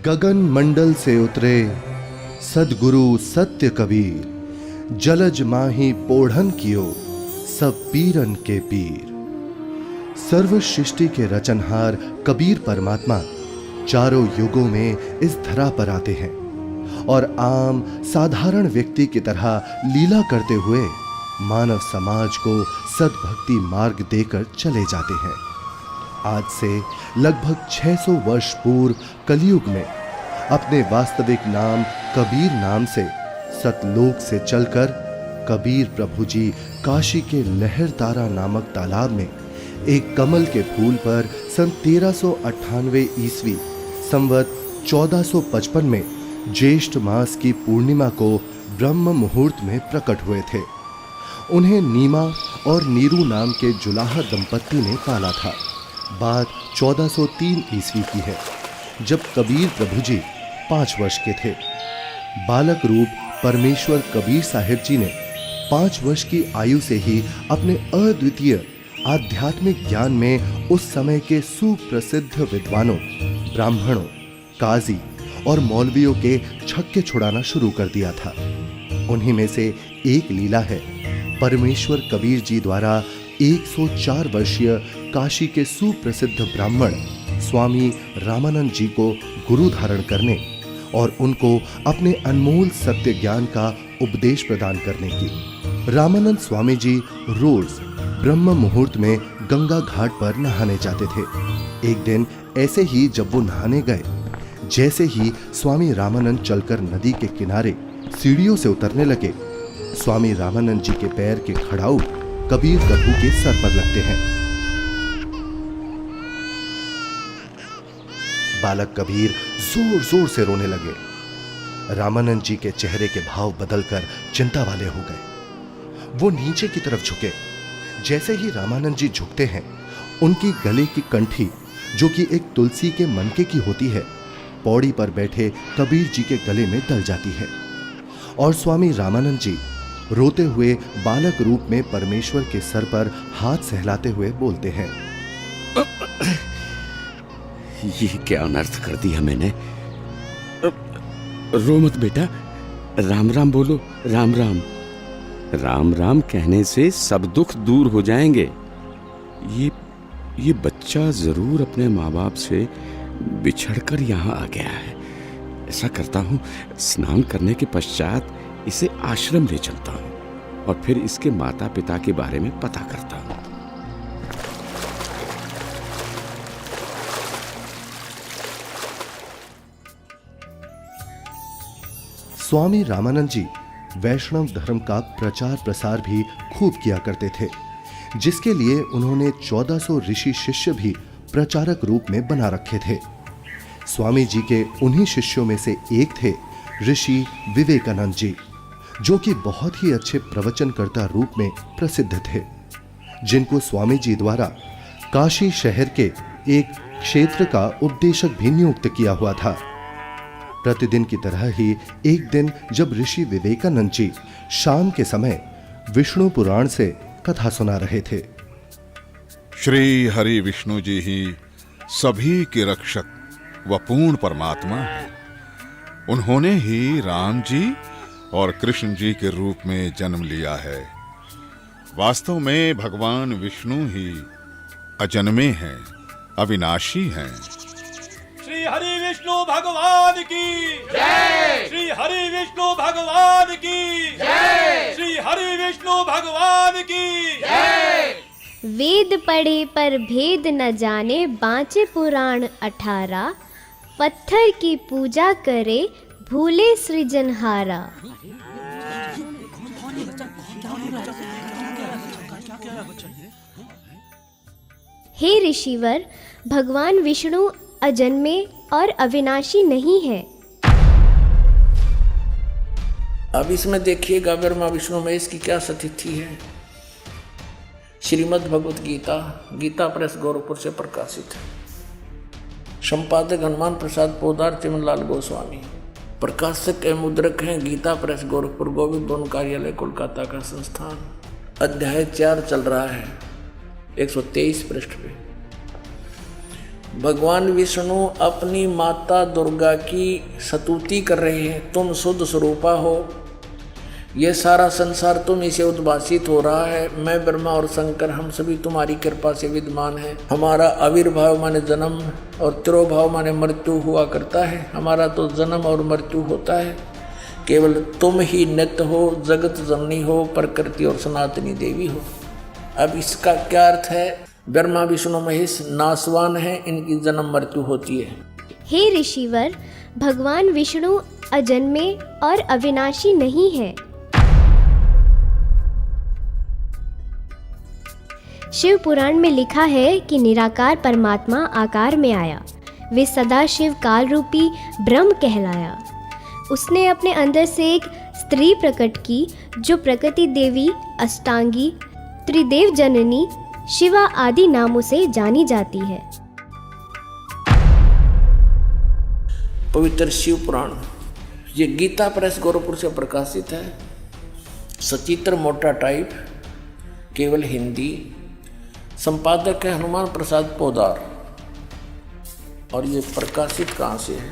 गगन मंडल से उतरे सदगुरु सत्य कबीर, जलज माही पोढ़न कियो सब पीरन के पीर। सर्व सृष्टि के रचनहार कबीर परमात्मा चारों युगों में इस धरा पर आते हैं और आम साधारण व्यक्ति की तरह लीला करते हुए मानव समाज को सद्भक्ति मार्ग देकर चले जाते हैं। आज से लगभग 600 वर्ष पूर्व कलयुग में अपने वास्तविक नाम कबीर नाम से सतलोक से चलकर कबीर प्रभु जी काशी के लहरतारा नामक तालाब में एक कमल के फूल पर सन 1398 ईस्वी संवत 1455 में ज्येष्ठ मास की पूर्णिमा को ब्रह्म मुहूर्त में प्रकट हुए थे। उन्हें नीमा और नीरू नाम के जुलाहा दंपत्ति ने पाला था। बात 1403 ईस्वी की है, जब कबीर प्रभु जी 5 वर्ष के थे। बालक रूप परमेश्वर कबीर साहिब जी ने 5 वर्ष की आयु से ही अपने अद्वितीय आध्यात्मिक ज्ञान में उस समय के सुप्रसिद्ध विद्वानों, ब्राह्मणों, काजी और मौलवियों के छक्के छुड़ाना शुरू कर दिया था। उन्हीं में से एक लीला है परमेश्वर कबीर जी द्वारा 104 वर्षीय काशी के सुप्रसिद्ध ब्राह्मण स्वामी रामानंद जी को गुरु धारण करने और उनको अपने अनमोल सत्य ज्ञान का उपदेश प्रदान करने की। रामानंद स्वामी जी रोज ब्रह्म मुहूर्त में गंगा घाट पर नहाने जाते थे। एक दिन ऐसे ही जब वो नहाने गए, जैसे ही स्वामी रामानंद चलकर नदी के किनारे सीढ़ियों से उतरने लगे, स्वामी रामानंद जी के पैर के खड़ाऊ कबीर प्रभु के सर पर लगते हैं। बालक कबीर जोर जोर से रोने लगे। रामानंद जी के चेहरे के भाव बदलकर चिंता वाले हो गए। वो नीचे की तरफ झुके। जैसे ही रामानंद जी झुकते हैं, उनकी गले की कंठी, जो कि एक तुलसी के मनके की होती है, पौड़ी पर बैठे कबीर जी के गले में डल जाती है और स्वामी रामानंद जी रोते हुए बालक रूप में परमेश्वर के सर पर हाथ सहलाते हुए बोलते हैं, ये क्या अनर्थ कर दिया मैंने। रो मत बेटा, राम राम बोलो, राम राम। राम राम कहने से सब दुख दूर हो जाएंगे। ये बच्चा जरूर अपने माँ बाप से बिछड़कर यहाँ आ गया है। ऐसा करता हूँ, स्नान करने के पश्चात इसे आश्रम ले चलता हूँ और फिर इसके माता पिता के बारे में पता करता हूँ। स्वामी रामानंद जी वैष्णव धर्म का प्रचार प्रसार भी खूब किया करते थे, जिसके लिए उन्होंने 1400 ऋषि शिष्य भी प्रचारक रूप में बना रखे थे। स्वामी जी के उन्हीं शिष्यों में से एक थे ऋषि विवेकानंद जी, जो कि बहुत ही अच्छे प्रवचनकर्ता रूप में प्रसिद्ध थे, जिनको स्वामी जी द्वारा काशी शहर के एक क्षेत्र का उपदेशक भी नियुक्त किया हुआ था। प्रतिदिन की तरह ही एक दिन जब ऋषि विवेकानंद जी शाम के समय विष्णु पुराण से कथा सुना रहे थे। श्री हरि विष्णु जी ही सभी के रक्षक व पूर्ण परमात्मा है। उन्होंने ही राम जी और कृष्ण जी के रूप में जन्म लिया है। वास्तव में भगवान विष्णु ही अजन्मे हैं, अविनाशी हैं। श्री हरि विष्णु भगवान की जय। श्री हरि विष्णु भगवान की जय। श्री हरि विष्णु भगवान की जय। वेद पढ़े पर भेद न जाने, बाँचे पुराण 18। पत्थर की पूजा करे, भूले सृजनहारा। हे ऋषिवर, भगवान विष्णु अजन्मे और अविनाशी नहीं है। अब इसमें देखिएगा ब्रह्मा विष्णु महेश की क्या स्थिति है। श्रीमद् भगवत गीता, गीता प्रेस गोरखपुर से प्रकाशित है। संपादक हनुमान प्रसाद पोदार, चिमनलाल गोस्वामी। प्रकाशक एवं मुद्रक हैं गीता प्रेस गोरखपुर, गोविंद भवन कार्यालय कोलकाता का संस्थान। अध्याय 4 चल रहा है, 123 पृष्ठ पे। भगवान विष्णु अपनी माता दुर्गा की स्तुति कर रहे हैं, तुम शुद्ध स्वरूपा हो, ये सारा संसार तुम इसे उद्भासित हो रहा है। मैं ब्रह्मा और शंकर हम सभी तुम्हारी कृपा से विद्यमान हैं। हमारा आविर्भाव माने जन्म और तिरोभाव माने मृत्यु हुआ करता है। हमारा तो जन्म और मृत्यु होता है, केवल तुम ही नित्य हो, जगत जननी हो, प्रकृति और सनातनी देवी हो। अब इसका क्या अर्थ है? ब्रह्मा विष्णु महेश नासवान है, इनकी जन्म मृत्यु होती है। हे ऋषिवर, भगवान विष्णु अजन्मे और अविनाशी नहीं है। शिव पुराण में लिखा है कि निराकार परमात्मा आकार में आया। वे सदा शिव काल रूपी ब्रह्म कहलाया। उसने अपने अंदर से एक स्त्री प्रकट की जो प्रकृति देवी, अष्टांगी, त्रिदेव जननी, शिवा आदि नामों से जानी जाती है। पवित्र शिव पुराण ये गीता प्रेस गोरखपुर से प्रकाशित है। सचित्र मोटा टाइप, केवल हिंदी। संपादक है हनुमान प्रसाद पोदार। और ये प्रकाशित कहाँ से है?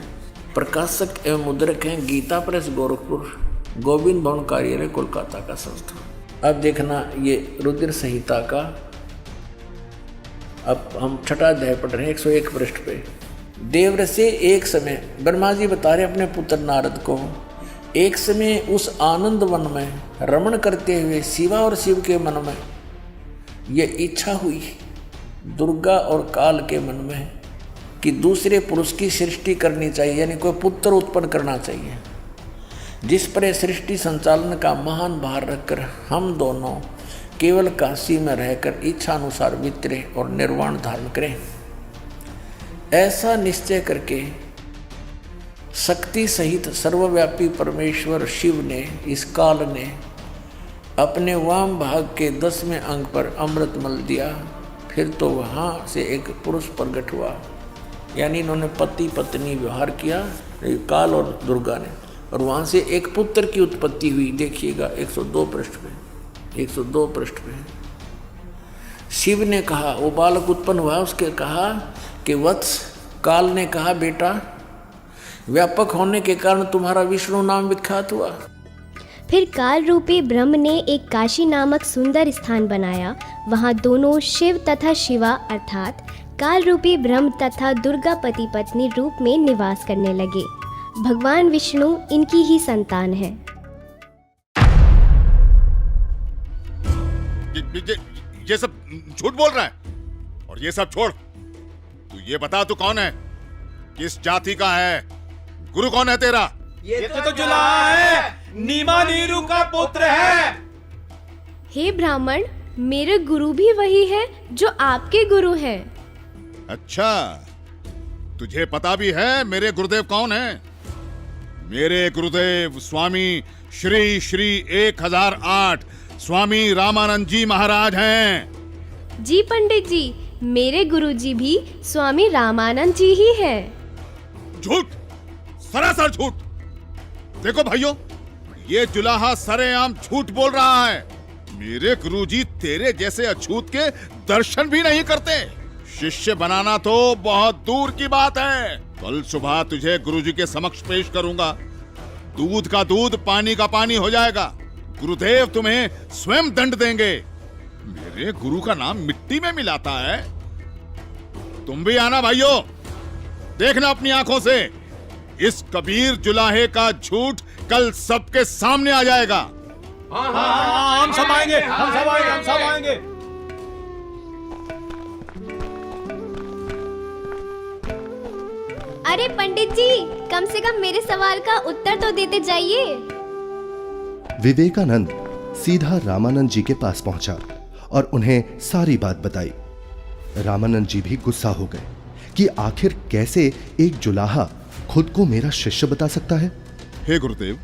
प्रकाशक एवं मुद्रक हैं गीता प्रेस गोरखपुर, गोविंद भवन कार्यालय कोलकाता का संस्थान। अब देखना ये रुद्र संहिता का, अब हम छठा अध्याय पढ़ रहे हैं 101 पृष्ठ पे। देवर से एक समय ब्रह्मा जी बता रहे अपने पुत्र नारद को, एक समय उस आनंद वन में रमण करते हुए शिवा और शिव के मन में ये इच्छा हुई, दुर्गा और काल के मन में, कि दूसरे पुरुष की सृष्टि करनी चाहिए, यानी कोई पुत्र उत्पन्न करना चाहिए, जिस पर यह सृष्टि संचालन का महान भार रखकर हम दोनों केवल काशी में रहकर इच्छा अनुसार वितरे और निर्वाण धारण करें। ऐसा निश्चय करके शक्ति सहित सर्वव्यापी परमेश्वर शिव ने, इस काल ने अपने वाम भाग के 10वें अंग पर अमृत मल दिया। फिर तो वहाँ से एक पुरुष प्रकट हुआ, यानी इन्होंने पति पत्नी व्यवहार किया काल और दुर्गा ने, और वहाँ से एक पुत्र की उत्पत्ति हुई। देखिएगा 102 पृष्ठ पे, 102 पृष्ठ पे शिव ने कहा, वो बालक उत्पन्न हुआ, उसके कहा कि वत्स, काल ने कहा बेटा, व्यापक होने के कारण तुम्हारा विष्णु नाम विख्यात हुआ। फिर काल रूपी ब्रह्म ने एक काशी नामक सुंदर स्थान बनाया। वहाँ दोनों शिव तथा शिवा अर्थात काल रूपी ब्रह्म तथा दुर्गा पति पत्नी रूप में निवास करने लगे। भगवान विष्णु इनकी ही संतान है। ये सब झूठ बोल रहा है। और ये सब छोड़, तू ये बता तू कौन है, किस जाति का है, गुरु कौन है तेरा? ये तो जुलाहा है, नीमा नीरू का पुत्र है। हे ब्राह्मण, मेरे गुरु भी वही है जो आपके गुरु हैं। अच्छा, तुझे पता भी है मेरे गुरुदेव कौन है? मेरे गुरुदेव स्वामी श्री श्री 1008 स्वामी रामानंद जी महाराज हैं। जी पंडित जी, मेरे गुरुजी भी स्वामी रामानंद जी ही हैं। झूठ, सरासर झूठ। देखो भाइयों, ये जुलाहा सरेआम झूठ बोल रहा है। मेरे गुरुजी तेरे जैसे अछूत के दर्शन भी नहीं करते। शिष्य बनाना तो बहुत दूर की बात है। कल सुबह तुझे गुरुजी के समक्ष पेश करूंगा। दूध का दूध, पानी का पानी हो जाएगा। गुरुदेव तुम्हें स्वयं दंड देंगे। मेरे गुरु का नाम मिट्टी में मिलाता है। तुम भी आना भाइयों, देखना अपनी आंखों से। इस कबीर जुलाहे का झूठ कल सबके सामने आ जाएगा। हाँ, हम सब आएंगे, हम सब आएंगे, हम सब आएंगे। अरे पंडित जी, कम से कम मेरे सवाल का उत्तर तो देते जाइए। विवेकानंद सीधा रामानंद जी के पास पहुंचा और उन्हें सारी बात बताई। रामानंद जी भी गुस्सा हो गए कि आखिर कैसे एक जुलाहा खुद को मेरा शिष्य बता सकता है। हे गुरुदेव,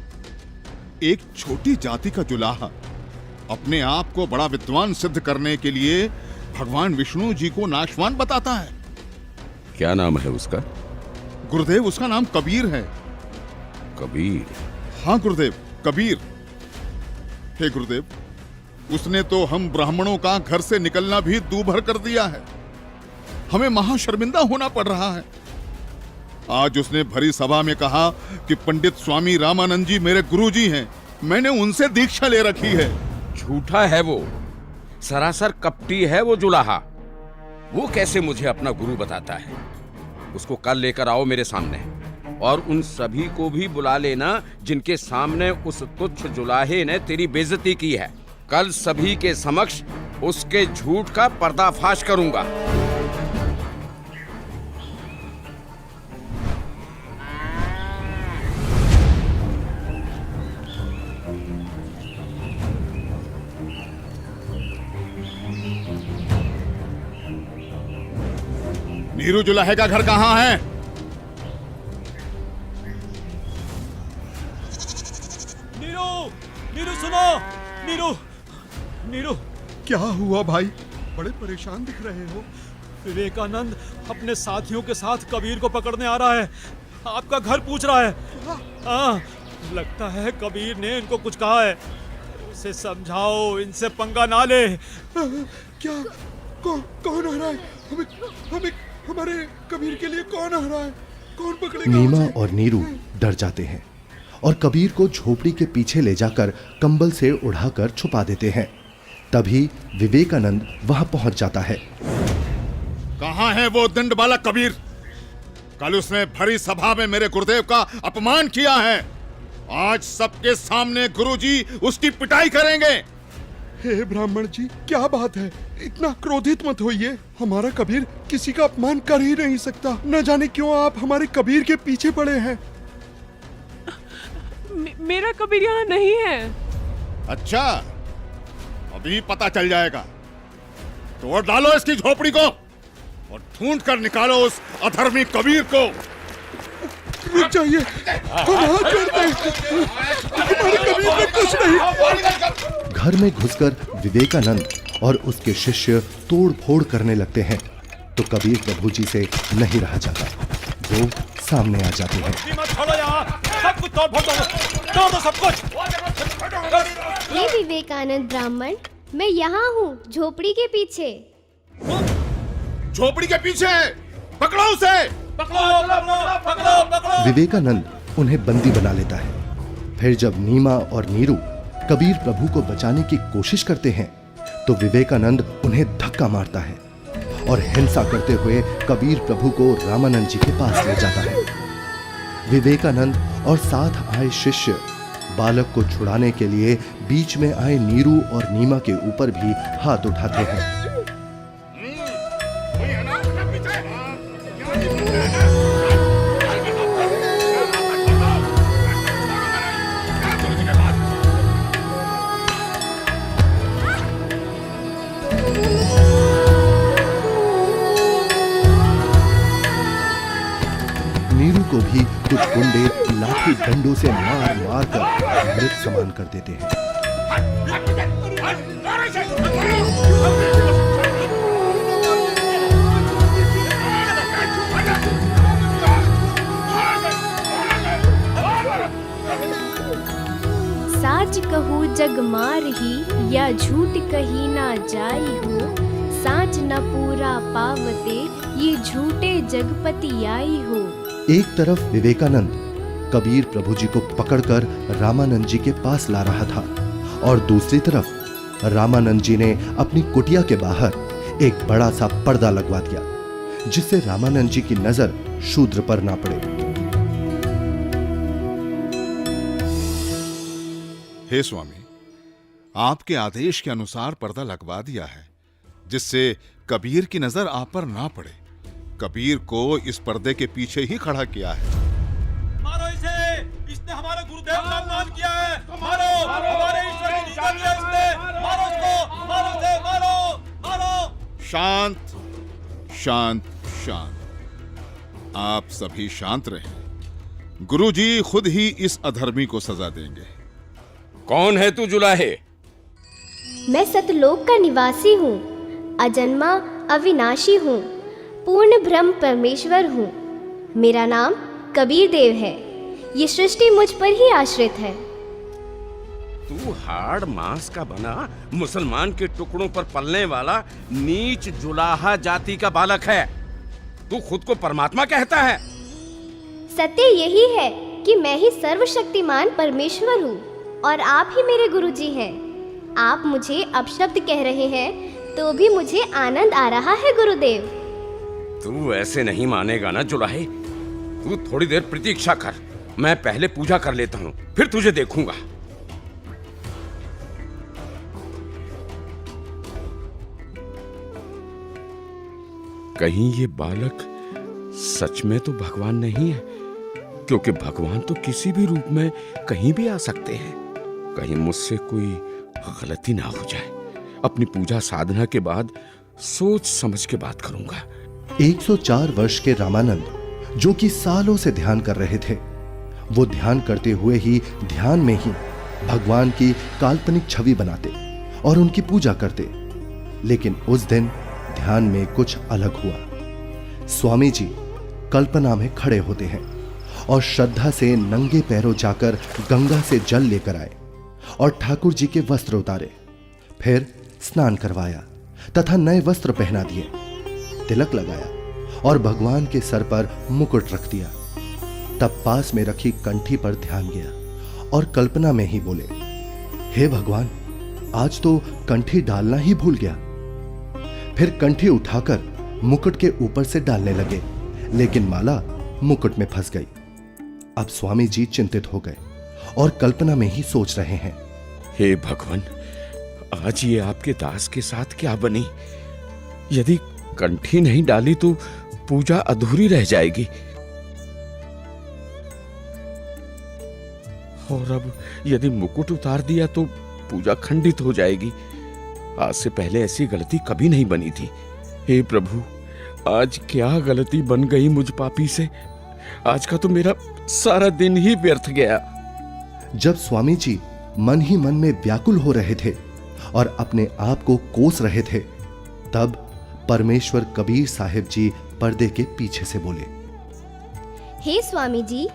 एक छोटी जाति का जुलाहा अपने आप को बड़ा विद्वान सिद्ध करने के लिए भगवान विष्णु जी को नाशवान बताता है। क्या नाम है उसका? गुरुदेव, उसका नाम कबीर है। कबीर? हाँ गुरुदेव, कबीर। हे गुरुदेव, उसने तो हम ब्राह्मणों का घर से निकलना भी दूभर कर दिया है। हमें महाशर्मिंदा होना पड़ रहा है। आज उसने भरी सभा में कहा कि पंडित स्वामी रामानंद जी मेरे गुरुजी हैं, मैंने उनसे दीक्षा ले रखी है। झूठा है वो, सरासर कपटी है वो जुलाहा। वो कैसे मुझे अपना गुरु बताता है? उसको कल लेकर आओ मेरे सामने, और उन सभी को भी बुला लेना जिनके सामने उस तुच्छ जुलाहे ने तेरी बेइज्जती की है। कल सभी के समक्ष उसके झूठ का पर्दाफाश करूंगा। नीरू जुलाहे का घर कहाँ है? नीरू, नीरू सुनो, नीरू, नीरू। क्या हुआ भाई, बड़े परेशान दिख रहे हो? विवेकानंद अपने साथियों के साथ कबीर को पकड़ने आ रहा है। आपका घर पूछ रहा है। हाँ, लगता है कबीर ने इनको कुछ कहा है। उसे समझाओ, इनसे पंगा ना ले। क्या कौन आ रहा है? हमें हमारे कबीर के लिए कौन आ रहा है? कौन पकड़ेगा? नीमा और नीरू डर जाते हैं और कबीर को झोपड़ी के पीछे ले जाकर कंबल से उड़ाकर छुपा देते हैं। तभी विवेकानंद वहां पहुंच जाता है। कहाँ है वो दंड बालक कबीर? कल उसने भरी सभा में मेरे गुरुदेव का अपमान किया है। आज सबके सामने गुरुजी उसकी पिटाई करेंगे। हे ब्राह्मण जी, क्या बात है? इतना क्रोधित मत होइए। हमारा कबीर किसी का अपमान कर ही नहीं सकता। न जाने क्यों आप हमारे कबीर के पीछे पड़े हैं। मेरा कबीर यहाँ नहीं है। अच्छा, अभी पता चल जाएगा। तोड़ डालो इसकी झोपड़ी को और ढूंढ कर निकालो उस अधर्मी कबीर को। रुक जाइए, हम हाथ जोड़ते हैं। हमारे कबीर ने कुछ नहीं। घर में घुसकर विवेकानंद और उसके शिष्य तोड़ फोड़ करने लगते हैं तो कबीर प्रभु जी से नहीं रहा जाता। वो सामने आ जाते हैं। छोड़ो यहाँ, सब कुछ तोड़ फोड़ दो, सब कुछ। हे विवेकानंद ब्राह्मण, मैं यहाँ हूँ, झोपड़ी के पीछे। झोपड़ी के पीछे? पकड़ो उसे। पकड़ो। विवेकानंद उन्हें बंदी बना लेता है। फिर जब नीमा और नीरू कबीर प्रभु को बचाने की कोशिश करते हैं तो विवेकानंद उन्हें धक्का मारता है और हिंसा करते हुए कबीर प्रभु को रामानंद जी के पास ले जाता है। विवेकानंद और साथ आए शिष्य बालक को छुड़ाने के लिए बीच में आए नीरू और नीमा के ऊपर भी हाथ उठाते हैं। नीरू को भी कुछ गुंडे लाठी डंडों से मार मार कर मृत समान कर देते हैं। साच कहू जग मार ही, या झूठ कही ना जाई हो। साच न पूरा पावते, ये झूठे जगपति आई हो। एक तरफ विवेकानंद कबीर प्रभु जी को पकड़कर रामानंद जी के पास ला रहा था और दूसरी तरफ रामानंद जी ने अपनी कुटिया के बाहर एक बड़ा सा पर्दा लगवा दिया जिससे रामानंद जी की नजर शूद्र पर ना पड़े। हे स्वामी, आपके आदेश के अनुसार पर्दा लगवा दिया है जिससे कबीर की नजर आप पर ना पड़े। कबीर को इस पर्दे के पीछे ही खड़ा किया है। मारो इसे, इसने हमारे गुरुदेव का अपमान किया है। मारो, हमारे ईश्वर की निंदा की है इसने। मारो उसको, मारो उसे, मारो। शांत शांत शांत। आप सभी शांत रहें। गुरुजी खुद ही इस अधर्मी को सजा देंगे। कौन है तू जुलाहे? मैं सतलोक का निवासी हूँ, अजन्मा अविनाशी हूँ, पूर्ण ब्रह्म परमेश्वर हूँ। मेरा नाम कबीर देव है। ये सृष्टि मुझ पर ही आश्रित है। तू हाड़ मांस का बना मुसलमान के टुकड़ों पर पलने वाला नीच जुलाहा जाति का बालक है। तू खुद को परमात्मा कहता है। सत्य यही है कि मैं ही सर्वशक्तिमान परमेश्वर हूँ और आप ही मेरे गुरुजी हैं। आप मुझे अपशब्द कह रहे हैं तो भी मुझे आनंद आ रहा है गुरुदेव। तू ऐसे नहीं मानेगा ना जुलाहे। तू थोड़ी देर प्रतीक्षा कर, मैं पहले पूजा कर लेता हूँ, फिर तुझे देखूंगा। कहीं ये बालक सच में तो भगवान नहीं है, क्योंकि भगवान तो किसी भी रूप में कहीं भी आ सकते हैं। कहीं मुझसे कोई गलती ना हो जाए। अपनी पूजा साधना के बाद सोच समझ के बात करूंगा। 104 वर्ष के रामानंद जो कि सालों से ध्यान कर रहे थे, वो ध्यान करते हुए ही ध्यान में ही भगवान की काल्पनिक छवि बनाते और उनकी पूजा करते। लेकिन उस दिन ध्यान में कुछ अलग हुआ। स्वामी जी कल्पना में खड़े होते हैं और श्रद्धा से नंगे पैरों जाकर गंगा से जल लेकर आए और ठाकुर जी के वस्त्र उतारे, फिर स्नान करवाया तथा नए वस्त्र पहना दिए, तिलक लगाया और भगवान के सर पर मुकुट रख दिया। तब पास में रखी कंठी पर ध्यान गया और कल्पना में ही बोले, हे भगवान, आज तो कंठी डालना ही भूल गया। फिर कंठी उठाकर मुकुट के ऊपर से डालने लगे, लेकिन माला मुकुट में फंस गई। अब स्वामी जी चिंतित हो गए और कल्पना में ही सोच रहे हैं, हे भगवान, आज ये आपके दास के साथ क्या बनी? यदि कंठी नहीं डाली तो पूजा अधूरी रह जाएगी, और अब यदि मुकुट उतार दिया तो पूजा खंडित हो जाएगी। आज से पहले ऐसी गलती कभी नहीं बनी थी। हे प्रभु, आज क्या गलती बन गई मुझ पापी से? आज का तो मेरा सारा दिन ही व्यर्थ गया। जब स्वामी जी मन ही मन में व्याकुल हो रहे थे और अपने आप को कोस रहे थे, तब परमेश्वर कबीर साहिब जी पर्दे के पीछे से बोले, हे स्वामी जी,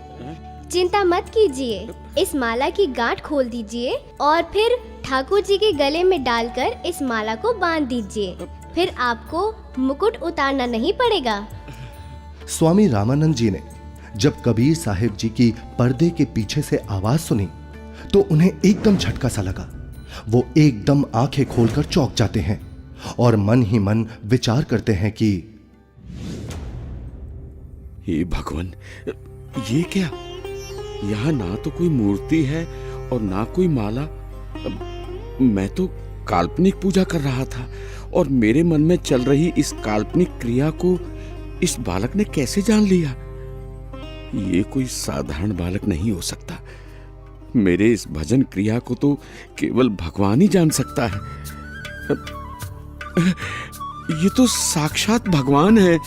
चिंता मत कीजिए, इस माला की गांठ खोल दीजिए और फिर ठाकुर जी के गले में डालकर इस माला को बांध दीजिए, फिर आपको मुकुट उतारना नहीं पड़ेगा। स्वामी रामानंद जी ने जब कबीर साहिब जी की पर्दे के पीछे से आवाज सुनी तो उन्हें एकदम झटका सा लगा। वो एकदम आंखें खोलकर चौंक जाते हैं और मन ही मन विचार करते हैं कि हे भगवान, ये क्या? यहाँ ना तो कोई मूर्ति है और ना कोई माला। मैं तो काल्पनिक पूजा कर रहा था और मेरे मन में चल रही इस काल्पनिक क्रिया को इस बालक ने कैसे जान लिया? ये कोई साधारण बालक नहीं हो सकता। मेरे इस भजन क्रिया को तो केवल भगवान ही जान सकता है। ये तो साक्षात भगवान है।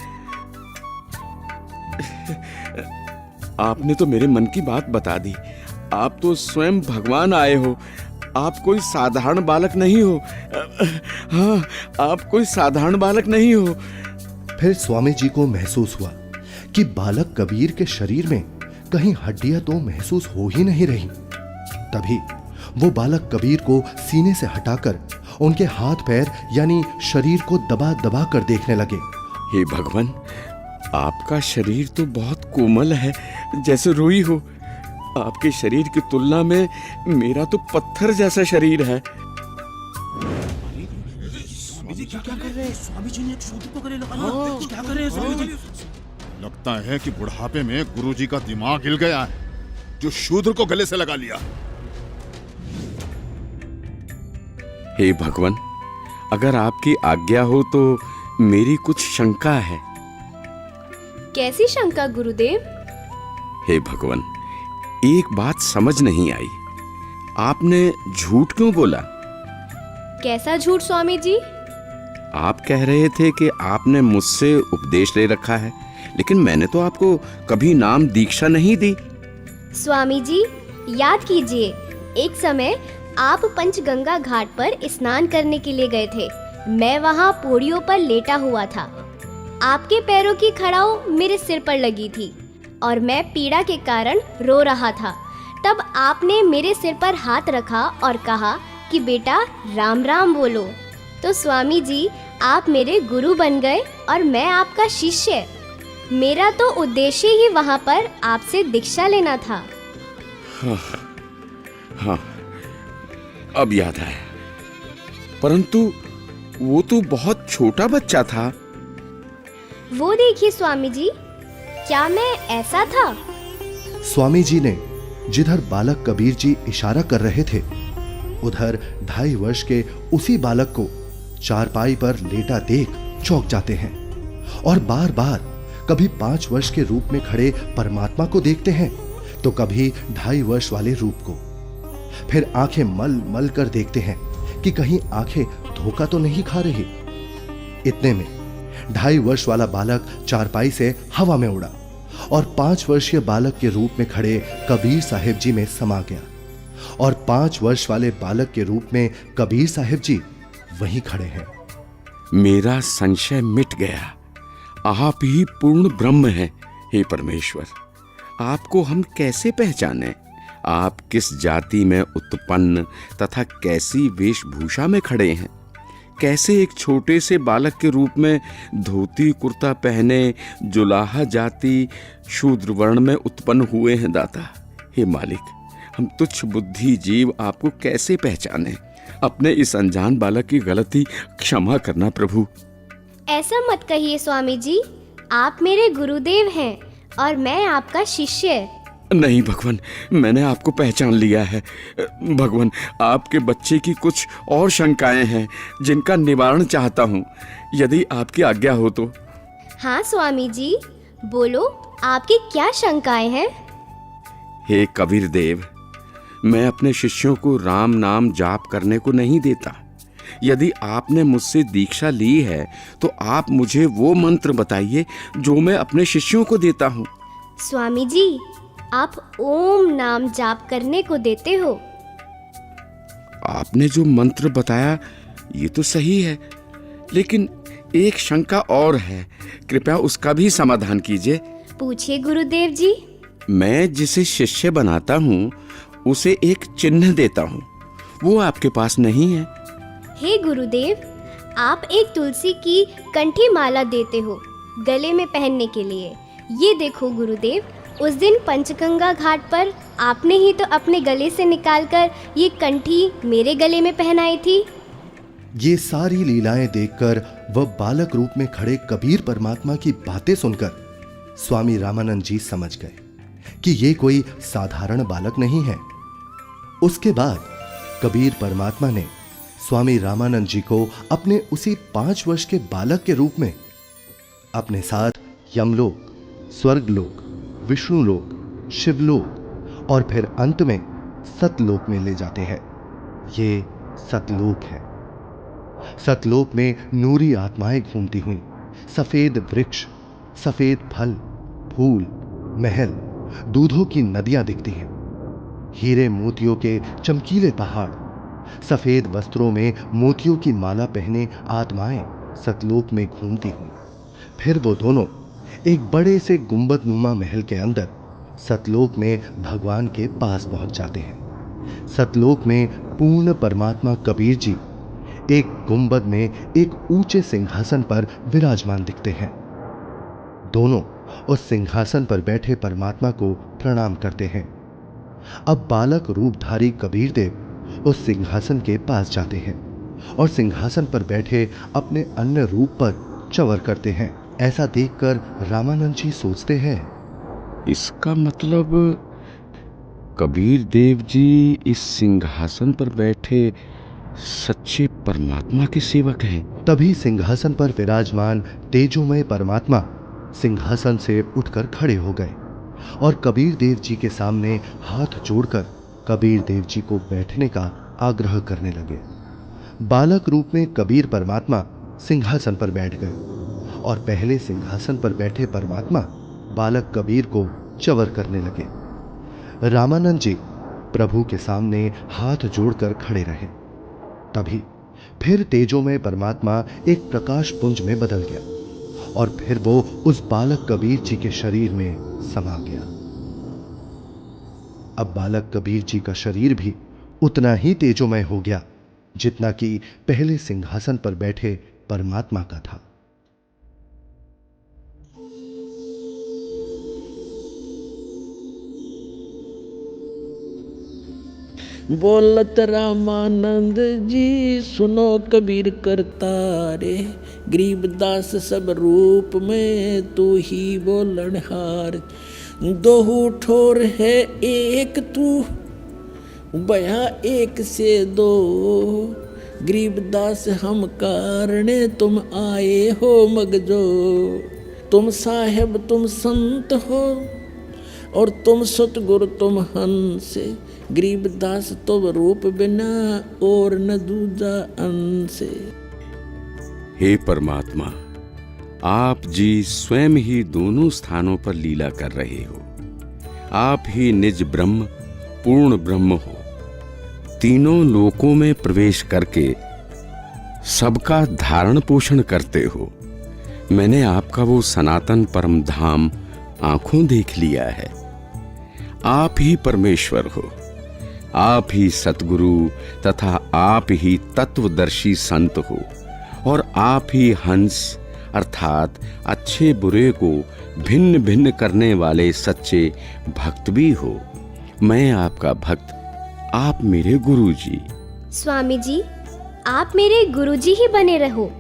आपने तो मेरे मन की बात बता दी। आप तो स्वयं भगवान आए हो। आप कोई साधारण बालक नहीं हो। हाँ, आप कोई साधारण बालक नहीं हो। फिर स्वामी जी को महसूस हुआ कि बालक कबीर के शरीर में कहीं हड्डियां तो महसूस हो ही नहीं रही। तभी वो बालक कबीर को सीने से हटाकर उनके हाथ पैर यानी शरीर को दबा दबा कर देखने लगे। हे भगवान, आपका शरीर तो बहुत कोमल है, जैसे रुई हो। आपके शरीर की तुलना में मेरा तो पत्थर जैसा शरीर है। लगता है कि बुढ़ापे में गुरुजी का दिमाग हिल गया है, जो शूद्र को गले से लगा लिया। हे भगवान, अगर आपकी आज्ञा हो तो मेरी कुछ शंका है। कैसी शंका गुरुदेव? हे भगवान, एक बात समझ नहीं आई। आपने झूठ क्यों बोला? कैसा झूठ स्वामी जी? आप कह रहे थे कि आपने मुझसे उपदेश ले रखा है, लेकिन मैंने तो आपको कभी नाम दीक्षा नहीं दी। स्वामी जी, याद कीजिए, एक समय आप पंचगंगा घाट पर स्नान करने के लिए गए थे। मैं वहाँ पौड़ियों पर लेटा हुआ था। आपके पैरों की खड़ाऊ मेरे सिर पर लगी थी और मैं पीड़ा के कारण रो रहा था। तब आपने मेरे सिर पर हाथ रखा और कहा कि बेटा राम राम बोलो। तो स्वामी जी, आप मेरे गुरु बन गए और मैं आपका शिष्य। मेरा तो उद्देश्य ही वहां पर आपसे दीक्षा लेना था। हाँ, अब याद आया। परंतु वो तो बहुत छोटा बच्चा था। वो देखिए स्वामी जी, क्या मैं ऐसा था? स्वामी जी ने जिधर बालक कबीर जी इशारा कर रहे थे, उधर 2.5 वर्ष के उसी बालक को चारपाई पर लेटा देख चौंक जाते हैं और बार बार कभी 5 वर्ष के रूप में खड़े परमात्मा को देखते हैं तो कभी 2.5 वर्ष वाले रूप को। फिर आंखें मल मल कर देखते हैं कि कहीं आंखें धोखा तो नहीं खा रही। इतने में 2.5 वर्ष वाला बालक चारपाई से हवा में उड़ा और 5 वर्षीय बालक के रूप में खड़े कबीर साहिब जी में समा गया और 5 वर्ष वाले बालक के रूप में कबीर साहिब जी वहीं खड़े हैं। मेरा संशय मिट गया। आप ही पूर्ण ब्रह्म हैं। हे परमेश्वर, आपको हम कैसे पहचानें? आप किस जाति में उत्पन्न तथा कैसी वेशभूषा में खड़े हैं? कैसे एक छोटे से बालक के रूप में धोती कुर्ता पहने जुलाहा जाति शूद्र वर्ण में उत्पन्न हुए हैं दाता? हे मालिक, हम तुच्छ बुद्धि जीव आपको कैसे पहचाने? अपने इस अनजान बालक की गलती क्षमा करना प्रभु। ऐसा मत कहिए स्वामी जी, आप मेरे गुरुदेव हैं और मैं आपका शिष्य। नहीं भगवान, मैंने आपको पहचान लिया है। भगवान, आपके बच्चे की कुछ और शंकाएं हैं जिनका निवारण चाहता हूँ, यदि आपकी आज्ञा हो तो। हाँ स्वामी जी, बोलो, आपकी क्या शंकाएं हैं? हे कबीर देव, मैं अपने शिष्यों को राम नाम जाप करने को नहीं देता। यदि आपने मुझसे दीक्षा ली है तो आप मुझे वो मंत्र बताइए जो मैं अपने शिष्यों को देता हूँ। स्वामी जी, आप ओम नाम जाप करने को देते हो। आपने जो मंत्र बताया ये तो सही है, लेकिन एक शंका और है, कृपया उसका भी समाधान कीजिए। पूछिए गुरुदेव जी। मैं जिसे शिष्य बनाता हूँ उसे एक चिन्ह देता हूँ, वो आपके पास नहीं है। हे गुरुदेव, आप एक तुलसी की कंठी माला देते हो गले में पहनने के लिए। ये देखो गुरुदेव, उस दिन पंचगंगा घाट पर आपने ही तो अपने गले से निकालकर ये कंठी मेरे गले में पहनाई थी। ये सारी लीलाएं देखकर वह बालक रूप में खड़े कबीर परमात्मा की बातें सुनकर स्वामी रामानंद जी समझ गए कि ये कोई साधारण बालक नहीं है। उसके बाद कबीर परमात्मा ने स्वामी रामानंद जी को अपने उसी 5 वर्ष के बालक के रूप में अपने साथ यमलोक, स्वर्गलोक, विष्णुलोक, शिवलोक और फिर अंत में सतलोक में ले जाते हैं। ये सतलोक है। सतलोक में नूरी आत्माएं घूमती हुई, सफेद वृक्ष, सफेद फल, फूल, महल, दूधों की नदियां दिखती हैं। हीरे मोतियों के चमकीले पहाड़, सफेद वस्त्रों में मोतियों की माला पहने आत्माएं सतलोक में घूमती हुई। फिर वो दोनों एक बड़े से गुंबदनुमा महल के अंदर सतलोक में भगवान के पास पहुंच जाते हैं। सतलोक में पूर्ण परमात्मा कबीर जी एक गुंबद में एक ऊंचे सिंहासन पर विराजमान दिखते हैं। दोनों उस सिंहासन पर बैठे परमात्मा को प्रणाम करते हैं। अब बालक रूपधारी कबीर देव उस सिंहासन के पास जाते हैं और सिंहासन पर बैठे अपने अन्य रूप पर चवर करते हैं। ऐसा देखकर रामानंद जी सोचते हैं, इसका मतलब कबीर देव जी इस सिंहासन पर बैठे सच्चे परमात्मा के सेवक हैं। तभी सिंहासन पर विराजमान तेजोमय परमात्मा सिंहासन से उठकर खड़े हो गए और कबीर देव जी के सामने हाथ जोड़कर कबीर देव जी को बैठने का आग्रह करने लगे। बालक रूप में कबीर परमात्मा सिंहासन पर बैठ गए और पहले सिंहासन पर बैठे परमात्मा बालक कबीर को चवर करने लगे। रामानंद जी प्रभु के सामने हाथ जोड़कर खड़े रहे। तभी फिर तेजोमय परमात्मा एक प्रकाश पुंज में बदल गया और फिर वो उस बालक कबीर जी के शरीर में समा गया। अब बालक कबीर जी का शरीर भी उतना ही तेजोमय हो गया जितना कि पहले सिंहासन पर बैठे परमात्मा का था। बोलत रामानंद जी सुनो कबीर करतारे, गरीबदास सब रूप में तू ही बोलनहार। दोहू ठोर है एक तू, बया एक से दो, गरीबदास हम कारणे तुम आए हो मगजो। तुम साहेब तुम संत हो और तुम सतगुरु तुम हंस, गरीबदास तुम रूप बिना और न दूजा अंश। हे परमात्मा, आप जी स्वयं ही दोनों स्थानों पर लीला कर रहे हो। आप ही निज ब्रह्म पूर्ण ब्रह्म हो। तीनों लोकों में प्रवेश करके सबका धारण पोषण करते हो। मैंने आपका वो सनातन परम धाम आंखों देख लिया है। आप ही परमेश्वर हो, आप ही सतगुरु तथा आप ही तत्वदर्शी संत हो, और आप ही हंस अर्थात अच्छे बुरे को भिन्न भिन्न करने वाले सच्चे भक्त भी हो। मैं आपका भक्त, आप मेरे गुरुजी। स्वामी जी, आप मेरे गुरुजी ही बने रहो।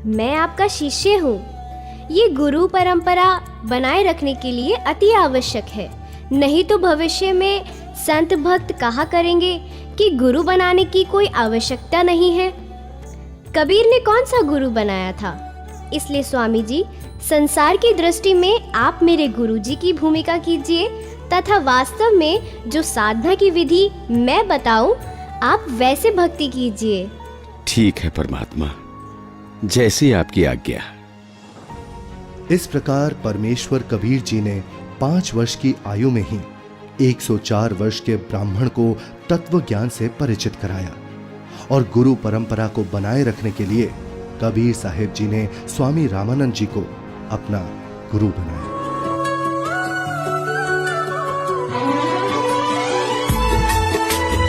मैं आपका शिष्य हूँ। ये गुरु परंपरा बनाए रखने के लिए अति आवश्यक है, नहीं तो भविष्य में संत भक्त कहा करेंगे कि गुरु बनाने की कोई आवश्यकता नहीं है। कबीर ने कौन सा गुरु बनाया था? इसलिए स्वामी जी, संसार की दृष्टि में आप मेरे गुरुजी की भूमिका कीजिए तथा वास्तव में जो साधना की विधि मैं बताऊं, आप वैसे भक्ति कीजिए। ठीक है परमात्मा, जैसी आपकी आज्ञा। इस प्रकार परमेश्वर कबीर जी ने 5 वर्ष की आयु में ही 104 वर्ष के ब्राह्मण को तत्व ज्ञान से परिचित कराया, और गुरु परंपरा को बनाए रखने के लिए कबीर साहेब जी ने स्वामी रामानंद जी को अपना गुरु बनाया।